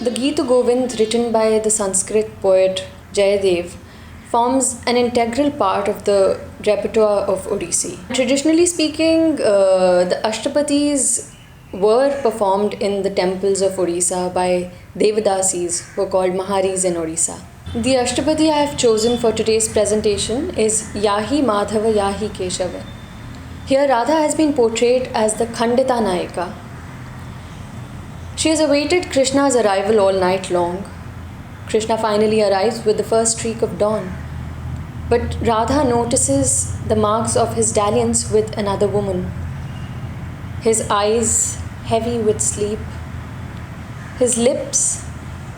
The Gitagovinda, written by the Sanskrit poet Jayadev, forms an integral part of the repertoire of Odissi. Traditionally speaking, the Ashtapadis were performed in the temples of Odisha by Devadasis, who are called Maharis in Odisha. The Ashtapadi I have chosen for today's presentation is Yahi Madhava Yahi Keshava. Here Radha has been portrayed as the Khandita Nayika. She has awaited Krishna's arrival all night long. Krishna finally arrives with the first streak of dawn. But Radha notices the marks of his dalliance with another woman. His eyes heavy with sleep, his lips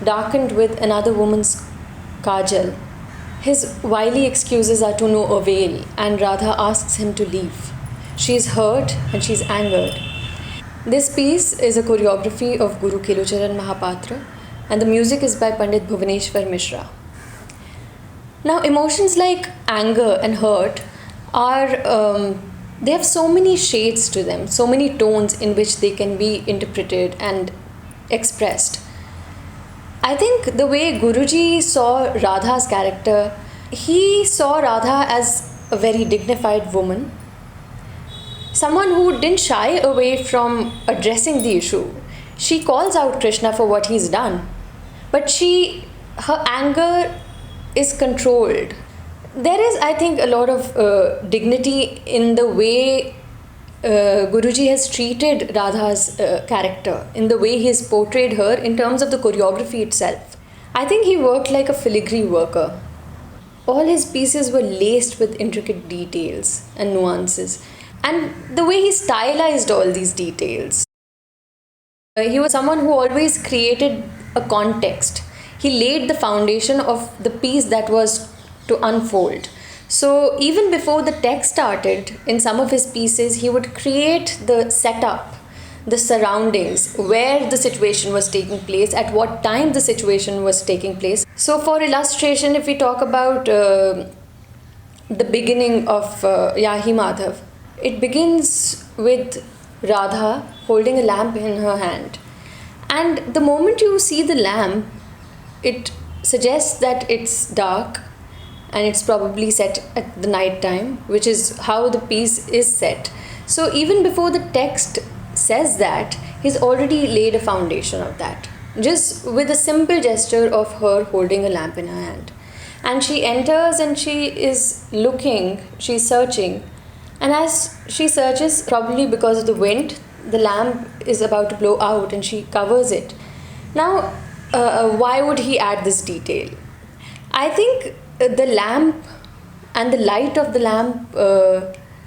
darkened with another woman's kajal. His wily excuses are to no avail, and Radha asks him to leave. She is hurt and she is angered. This piece is a choreography of Guru Kelucharan Mohapatra, and the music is by Pandit Bhubaneswar Mishra. Now, emotions like anger and hurt are, they have so many shades to them, so many tones in which they can be interpreted and expressed. I think the way Guruji saw Radha's character, he saw Radha as a very dignified woman, someone who didn't shy away from addressing the issue. She calls out Krishna for what he's done, but her anger is controlled. There is, I think, a lot of dignity in the way Guruji has treated Radha's character, in the way he has portrayed her in terms of the choreography itself. I think he worked like a filigree worker. All his pieces were laced with intricate details and nuances, and the way he stylized all these details. He was someone who always created a context. He laid the foundation of the piece that was to unfold. So even before the text started, in some of his pieces, he would create the setup, the surroundings, where the situation was taking place, at what time the situation was taking place. So for illustration, if we talk about the beginning of Yahi Madhav, it begins with Radha holding a lamp in her hand. And the moment you see the lamp, it suggests that it's dark and it's probably set at the night time, which is how the piece is set. So even before the text says that, he's already laid a foundation of that, just with a simple gesture of her holding a lamp in her hand. And she enters and she is looking, she's searching. And as she searches, probably because of the wind, the lamp is about to blow out and she covers it. Now, why would he add this detail? I think the lamp and the light of the lamp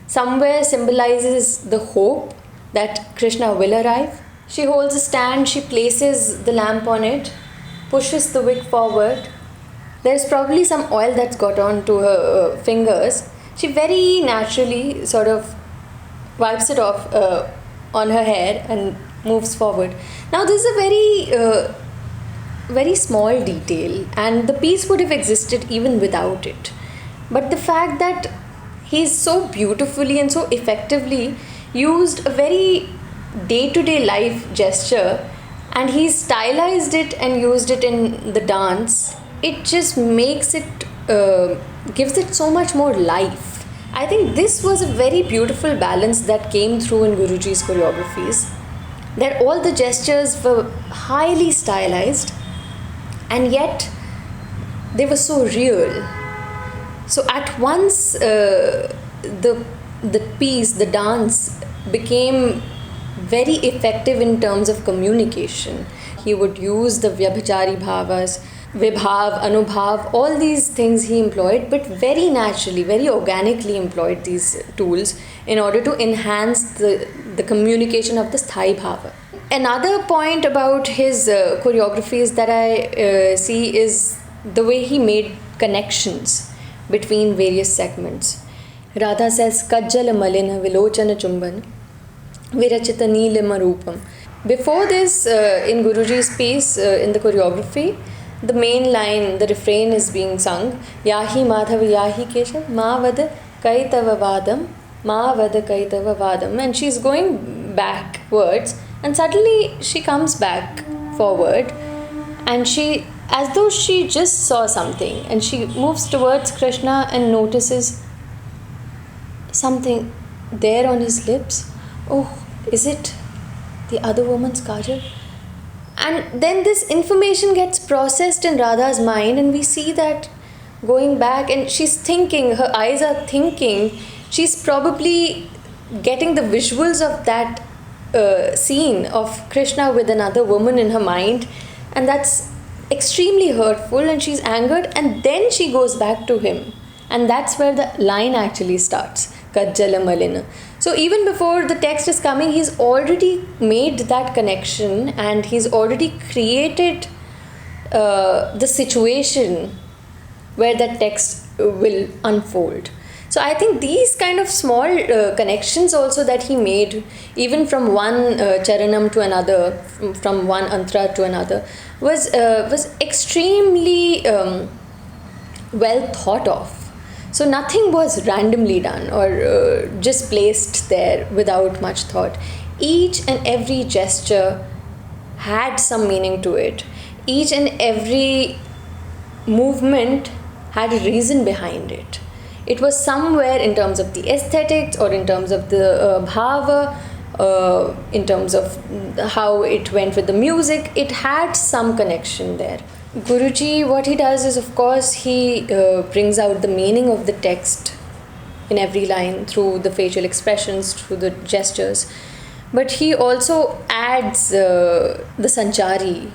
somewhere symbolizes the hope that Krishna will arrive. She holds a stand, she places the lamp on it, pushes the wick forward. There's probably some oil that's got on to her fingers. She very naturally sort of wipes it off on her hair and moves forward. Now this is a very small detail, and the piece would have existed even without it. But the fact that he's so beautifully and so effectively used a very day-to-day life gesture, and he stylized it and used it in the dance, it just makes it, gives it so much more life. I think this was a very beautiful balance that came through in Guruji's choreographies, that all the gestures were highly stylized, and yet they were so real. So at once the piece, the dance, became very effective in terms of communication. He would use the vyabhachari bhavas, vibhav, anubhav, all these things he employed, but very naturally, very organically employed these tools in order to enhance the communication of the sthai bhava. Another point about his choreographies that I see is the way he made connections between various segments. Radha says, Kajjala malina vilochana chumban virachita neelama roopam. Before this, in Guruji's piece, in the choreography, the main line, the refrain is being sung, Yahi Madhava Yahi Keshav, Ma Vada Kaitava Vadam, Ma Vada Kaitava Vadam. And she's going backwards, and suddenly she comes back forward, and she, as though she just saw something, and she moves towards Krishna and notices something there on his lips. Oh, is it the other woman's kajal? And then this information gets processed in Radha's mind, and we see that going back, and she's thinking, her eyes are thinking, she's probably getting the visuals of that scene of Krishna with another woman in her mind, and that's extremely hurtful, and she's angered, and then she goes back to him, and that's where the line actually starts, Kajjala Malina. So even before the text is coming, he's already made that connection, and he's already created the situation where that text will unfold. So I think these kind of small connections also that he made, even from one charanam to another, from one antra to another, was extremely well thought of. So nothing was randomly done or just placed there without much thought. Each and every gesture had some meaning to it. Each and every movement had a reason behind it. It was somewhere in terms of the aesthetics, or in terms of the bhava, in terms of how it went with the music. It had some connection there. Guruji, what he does is, of course, he brings out the meaning of the text in every line through the facial expressions, through the gestures. But he also adds the sanchari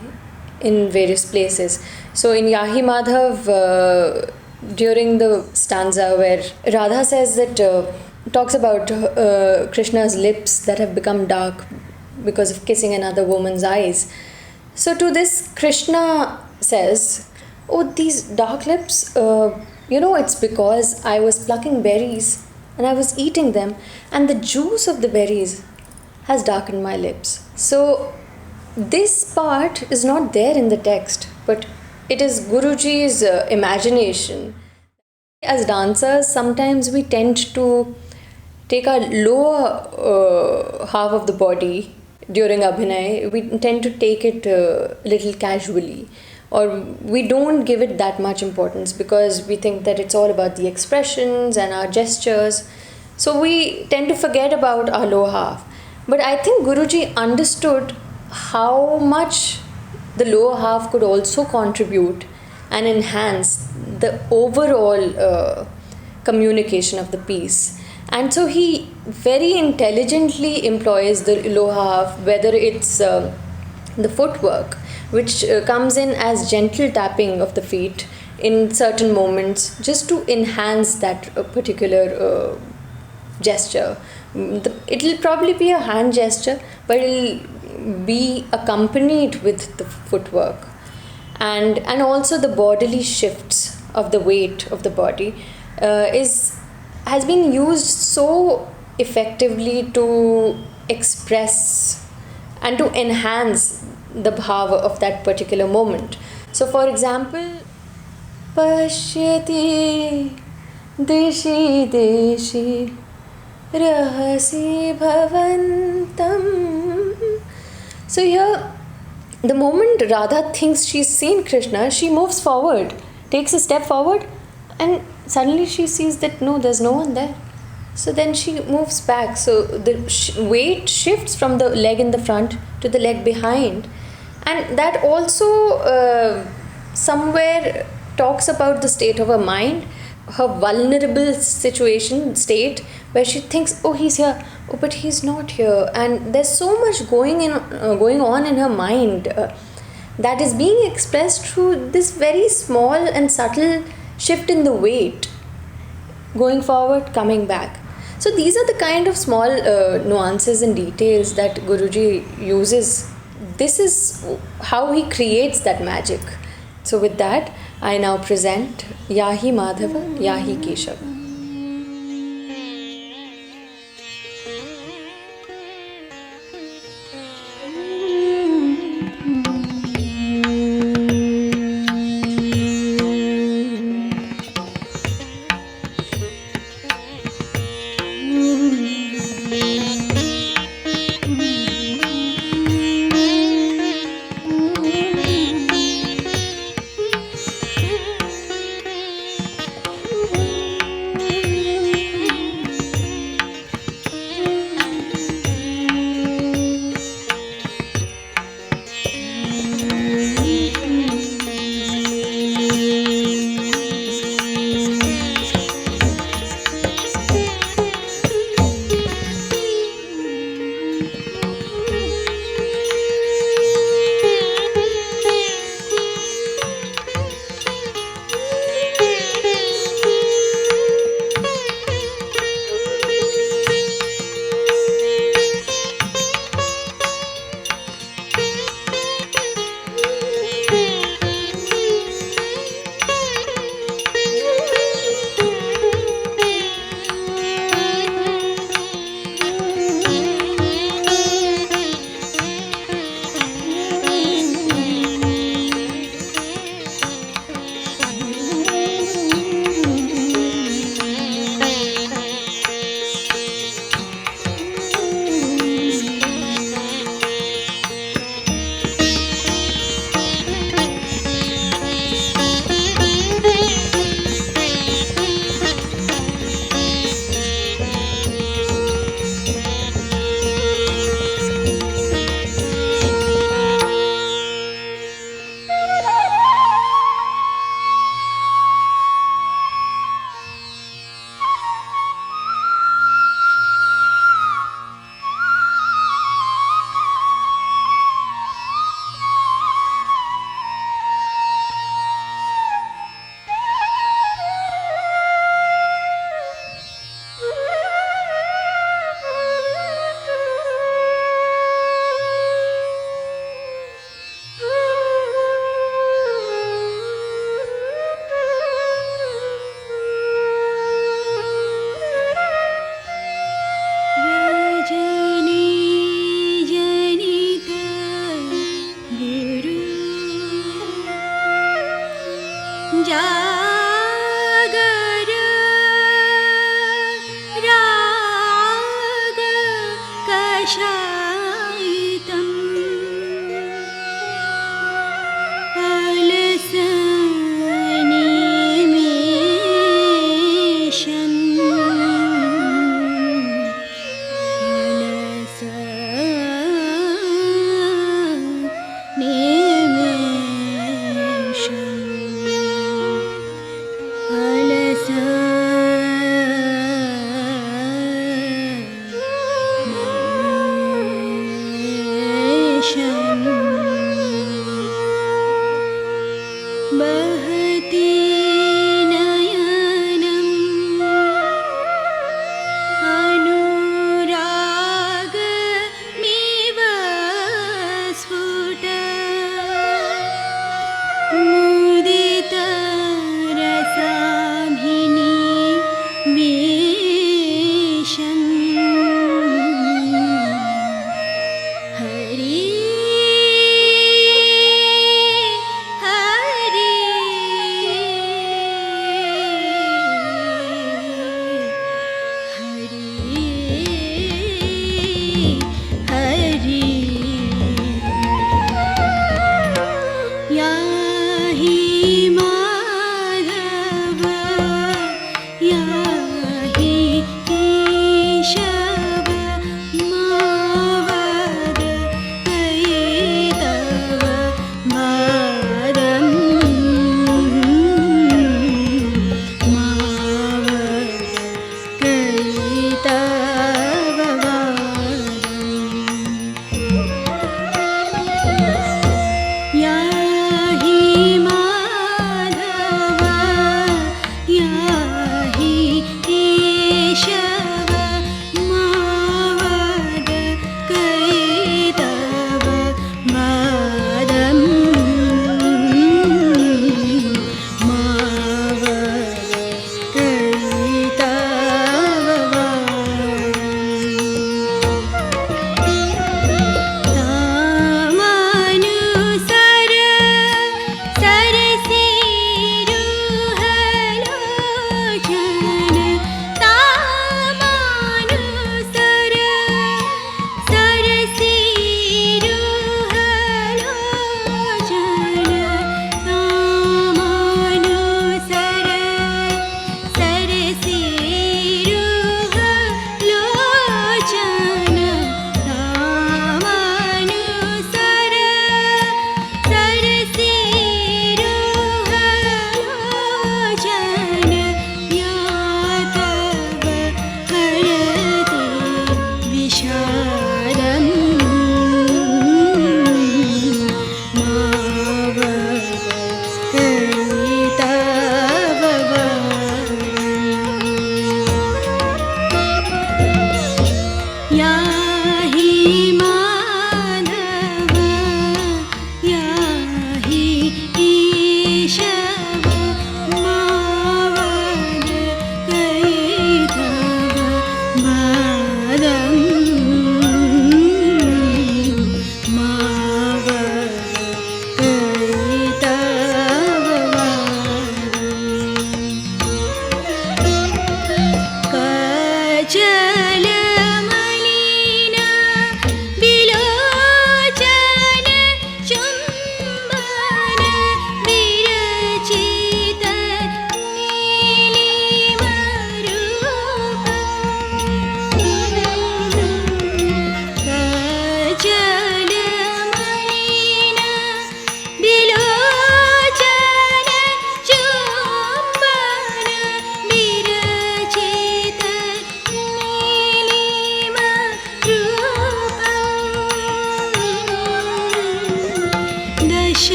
in various places. So in Yahi Madhava, during the stanza where Radha says that, talks about Krishna's lips that have become dark because of kissing another woman's eyes. So to this, Krishna says, oh, these dark lips, it's because I was plucking berries and I was eating them, and the juice of the berries has darkened my lips. So this part is not there in the text, but it is Guruji's imagination. As dancers, sometimes we tend to take our lower half of the body during abhinay. We tend to take it a little casually, or we don't give it that much importance because we think that it's all about the expressions and our gestures. So we tend to forget about our lower half. But I think Guruji understood how much the lower half could also contribute and enhance the overall communication of the piece. And so he very intelligently employs the lower half, whether it's the footwork, which comes in as gentle tapping of the feet in certain moments, just to enhance that particular gesture. It'll probably be a hand gesture, but it'll be accompanied with the footwork, and also the bodily shifts of the weight of the body has been used so effectively to express and to enhance the bhava of that particular moment. So for example, Pashyati deshi deshi rahasi bhavantam. So here, the moment Radha thinks she's seen Krishna, she moves forward, takes a step forward, and suddenly she sees that no, there's no one there. So then she moves back. So the weight shifts from the leg in the front to the leg behind. And that also somewhere talks about the state of her mind, her vulnerable state where she thinks, oh, he's here, oh, but he's not here. And there's so much going on in her mind that is being expressed through this very small and subtle shift in the weight, going forward, coming back. So these are the kind of small nuances and details that Guruji uses. This is how he creates that magic. So with that, I now present Yahi Madhava, Yahi Keshava. Jayadev